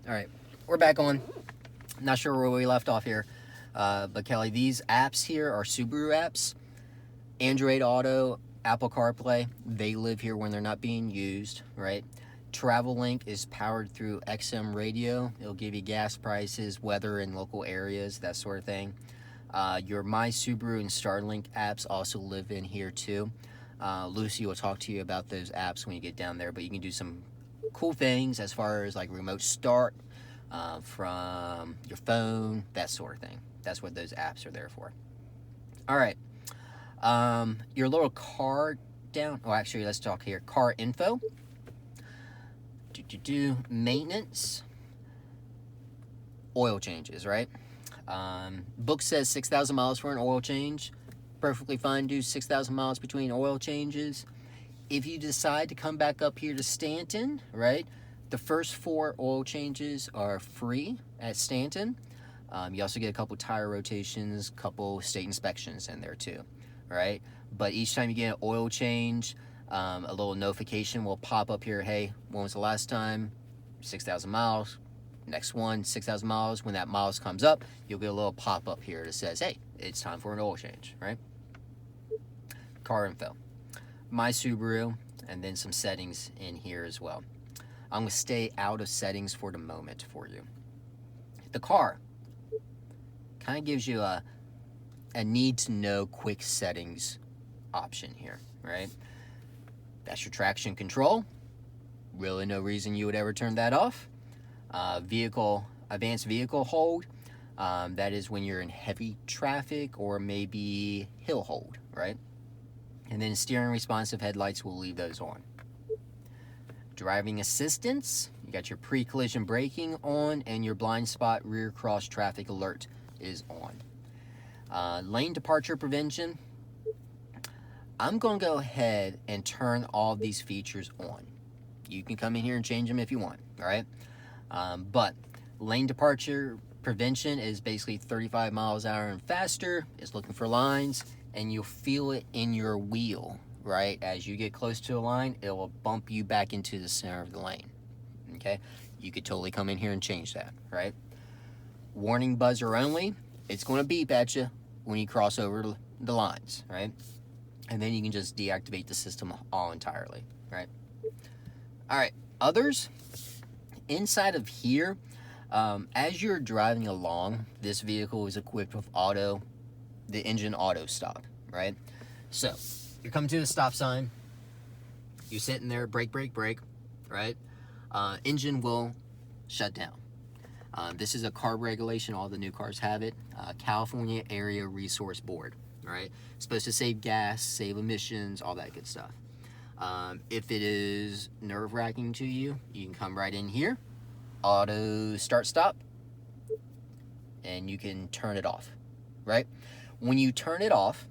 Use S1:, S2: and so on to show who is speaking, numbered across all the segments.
S1: All right, we're back on. Not sure where we left off here, but Kelly, these apps here are Subaru apps. Android Auto, Apple CarPlay, they live here when they're not being used, right? Travel Link is powered through XM radio. It'll give you gas prices, weather in local areas, that sort of thing. Your My Subaru and Starlink apps also live in here too. Lucy will talk to you about those apps when you get down there, but you can do some cool things as far as like remote start from your phone, that sort of thing. That's what those apps are there for. All right. Your little car down. Oh, actually, let's talk here. Car info. Maintenance. Oil changes, right? Book says 6,000 miles for an oil change. Perfectly fine, do 6,000 miles between oil changes. If you decide to come back up here to Stanton, right, the first 4 oil changes are free at Stanton. You also get a couple tire rotations, couple state inspections in there too, right? But each time you get an oil change, a little notification will pop up here. Hey, when was the last time? 6,000 miles. Next one, 6,000 miles. When that miles comes up, you'll get a little pop up here that says, hey, it's time for an oil change, right? Car info. My Subaru, and then some settings in here as well. I'm going to stay out of settings for the moment for you. The car kind of gives you a need to know quick settings option here, right? That's your traction control. Really no reason you would ever turn that off. Advanced vehicle hold. That is when you're in heavy traffic or maybe hill hold, right? And then steering responsive headlights, will leave those on. Driving assistance, you got your pre-collision braking on, and your blind spot rear cross traffic alert is on. Lane departure prevention, I'm going to go ahead and turn all these features on. You can come in here and change them if you want, all right? But lane departure prevention is basically 35 miles an hour and faster. It's looking for lines, and you'll feel it in your wheel, right? As you get close to a line, it will bump you back into the center of the lane, okay? You could totally come in here and change that, right? Warning buzzer only. It's going to beep at you when you cross over the lines, right? And then you can just deactivate the system all entirely, right? All right, others. Inside of here, as you're driving along, this vehicle is equipped with the engine auto stop, right? So, you're coming to the stop sign, you're sitting there, brake, right? Engine will shut down. This is a CARB regulation, all the new cars have it. California Area Resource Board, right? It's supposed to save gas, save emissions, all that good stuff. If it is nerve-wracking to you, you can come right in here, auto start stop, and you can turn it off, right? When you turn it off,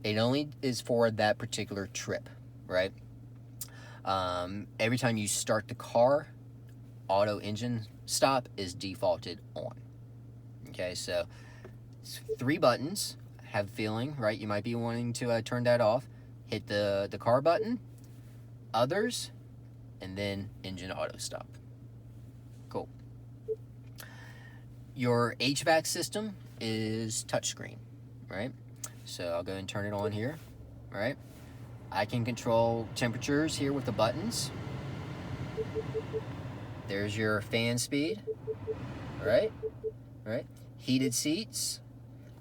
S1: it only is for that particular trip, right? Every time you start the car, auto engine stop is defaulted on. Okay, so it's 3 buttons. Have a feeling, right? You might be wanting to turn that off. Hit the car button, others, and then engine auto stop. Cool. Your HVAC system is touchscreen, right? So I'll go and turn it on here, right? I can control temperatures here with the buttons. There's your fan speed, right? Right? Heated seats.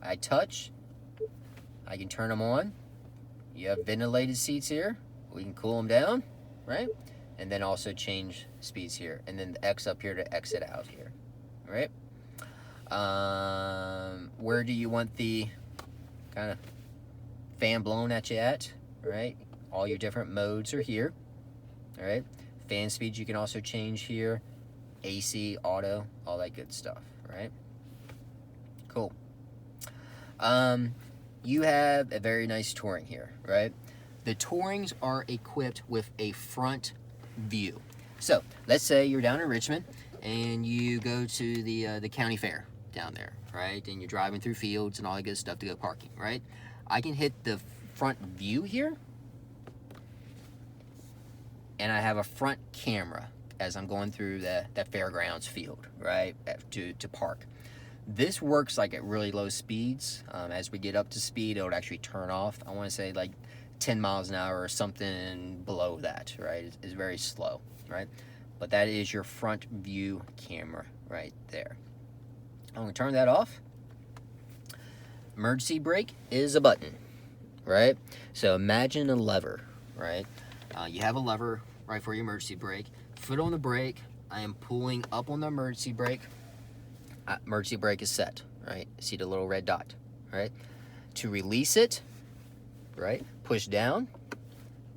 S1: I touch. I can turn them on. You have ventilated seats here. We can cool them down, right? And then also change speeds here. And then the X up here to exit out here, right? Where do you want the kind of fan blown at you at, right? All your different modes are here, all right? Fan speeds you can also change here. AC, auto, all that good stuff, right? Cool. You have a very nice Touring here, right? The Tourings are equipped with a front view. So let's say you're down in Richmond and you go to the county fair down there, right? And you're driving through fields and all that good stuff to go parking, right? I can hit the front view here, and I have a front camera as I'm going through that fairgrounds field, right, to park. This works like at really low speeds. As we get up to speed, it'll actually turn off. I want to say like 10 miles an hour or something below that, right? It's very slow, right? But that is your front view camera right there. I'm going to turn that off. Emergency brake is a button, right? So imagine a lever, right? You have a lever right for your emergency brake. Foot on the brake. I am pulling up on the emergency brake. Emergency brake is set, right? See the little red dot, right? To release it, right? Push down,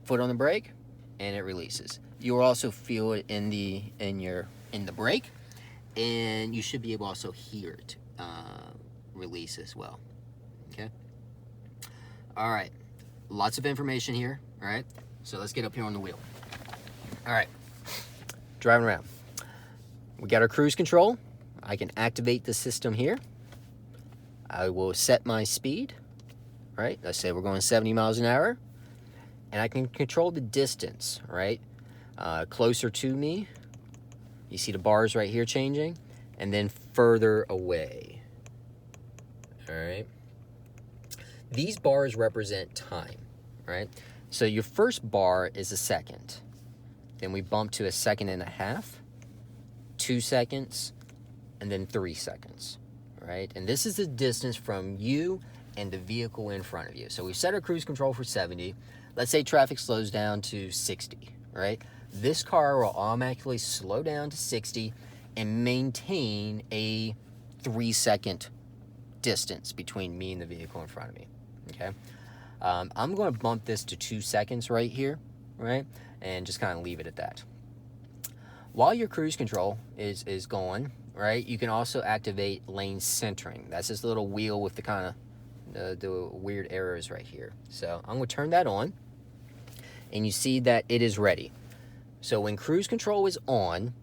S1: foot on the brake, and it releases. You will also feel it in the brake, and you should be able to also hear it release as well. Okay. All right. Lots of information here. All right. So let's get up here on the wheel. All right. Driving around. We got our cruise control. I can activate the system here. I will set my speed. Right. Let's say we're going 70 miles an hour, and I can control the distance. Right. Closer to me. You see the bars right here changing, and then further away. All right. These bars represent time, right? So your first bar is a second. Then we bump to a 1.5 seconds, 2 seconds, and then 3 seconds, right? And this is the distance from you and the vehicle in front of you. So we've set our cruise control for 70. Let's say traffic slows down to 60, right? This car will automatically slow down to 60 and maintain a 3-second distance between me and the vehicle in front of me. Okay. I'm going to bump this to 2 seconds right here, right? And just kind of leave it at that. While your cruise control is going, right, you can also activate lane centering. That's this little wheel with the kind of the weird arrows right here. So I'm going to turn that on, and you see that it is ready. So when cruise control is on,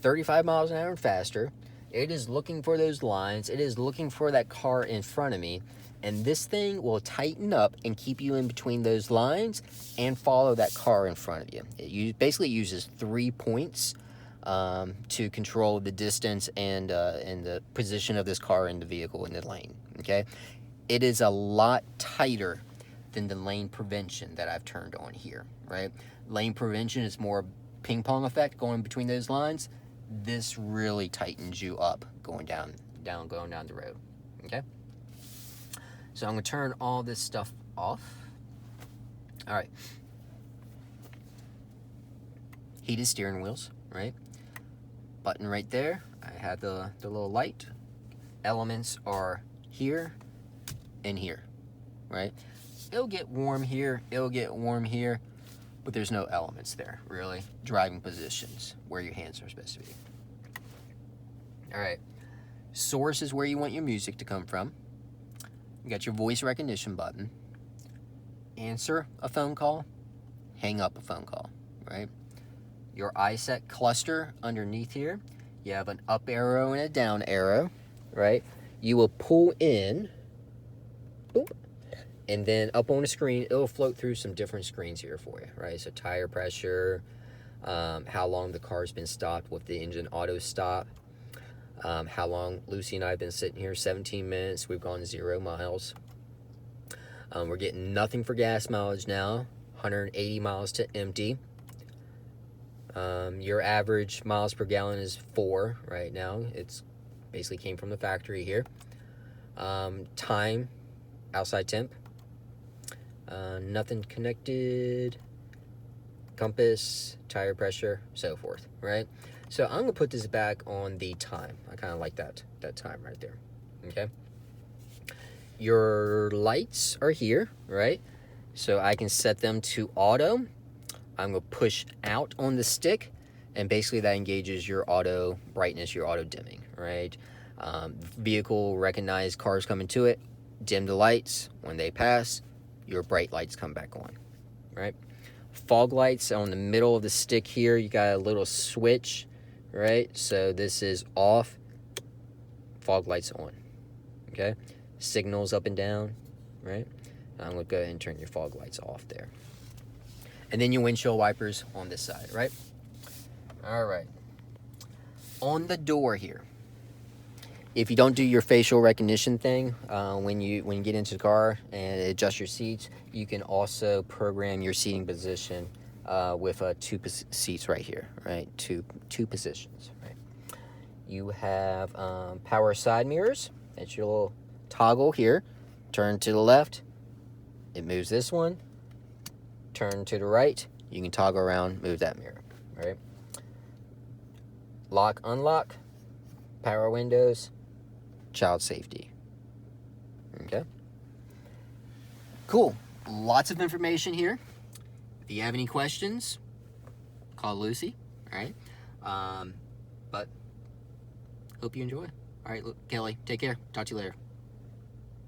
S1: 35 miles an hour and faster, it is looking for those lines. It is looking for that car in front of me. And this thing will tighten up and keep you in between those lines and follow that car in front of you. It basically uses 3 points to control the distance and the position of this car in the vehicle in the lane. Okay, it is a lot tighter than the lane prevention that I've turned on here. Right, lane prevention is more ping pong effect going between those lines. This really tightens you up going down the road. Okay. So I'm going to turn all this stuff off. All right. Heated steering wheels, right? Button right there. I have the little light. Elements are here and here, right? It'll get warm here. It'll get warm here. But there's no elements there, really. Driving positions, where your hands are supposed to be. All right. Source is where you want your music to come from. You got your voice recognition button. Answer a phone call, hang up a phone call, right? Your iSet cluster underneath here, you have an up arrow and a down arrow, right? You will pull in, boop, and then up on the screen, it'll float through some different screens here for you, right? So tire pressure, how long the car's been stopped with the engine auto stop, how long Lucy and I have been sitting here, 17 minutes. We've gone 0 miles. We're getting nothing for gas mileage now, 180 miles to empty. Your average miles per gallon is 4 right now. It's basically came from the factory here. Time, outside temp, nothing connected, compass, tire pressure, so forth, right? So I'm going to put this back on the time. I kind of like that time right there, okay? Your lights are here, right? So I can set them to auto. I'm going to push out on the stick, and basically that engages your auto brightness, your auto dimming, right? Vehicle recognize cars coming to it, dim the lights. When they pass, your bright lights come back on, right? Fog lights on the middle of the stick here. You got a little switch, right? So this is off, fog lights on, okay? Signals up and down, right? I'm going to go ahead and turn your fog lights off there. And then your windshield wipers on this side, right? All right. On the door here, if you don't do your facial recognition thing when you get into the car and adjust your seats, you can also program your seating position with two seats right here, right? Two positions, right? You have power side mirrors. That's your little toggle here. Turn to the left, it moves this one. Turn to the right, you can toggle around, move that mirror, right? Lock, unlock, power windows, child safety. Okay. Cool. Lots of information here. If you have any questions, call Lucy. All right. But hope you enjoy. All right, Kelly, take care. Talk to you later.